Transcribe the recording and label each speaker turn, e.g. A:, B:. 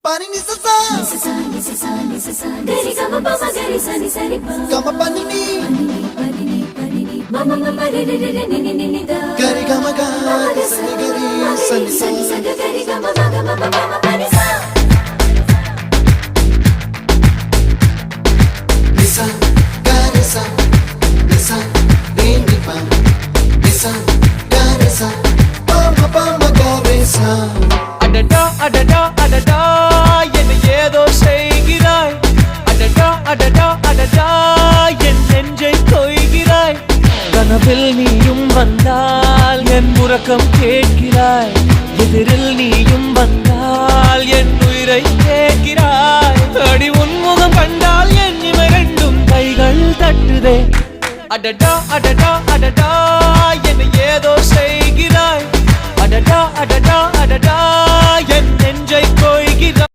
A: Pani ni sa sa gari gama pa ma gari sa ni sa ri pa gama pani ni mama mama re re re ni ni ni da gari gama ga sa ni gari sa ni sa gari gama ma gama mama pani sa nisa gari sa nisa re ni pa nisa gari sa pa ma gari sa
B: அடடா அடடா அடடா என்ன ஏதோ செய்கிறாய் அடடா அடடா அடடா என் நெஞ்சை கொய்கிறாய் கனவில் நீயும் வந்தால் என் உறக்கம் கேட்கிறாய் எதிரில் நீயும் வந்தால் என் உயிரை கேட்கிறாய் அடி உன்முகம் கண்டால் என் இமை ரெண்டும் கைகள் தட்டுதே அடடா அடடா அடடா என்ன ஏதோ செய்கிறாய் அடடா அடடா அடடா என் நெஞ்சை கொய்கிறாய்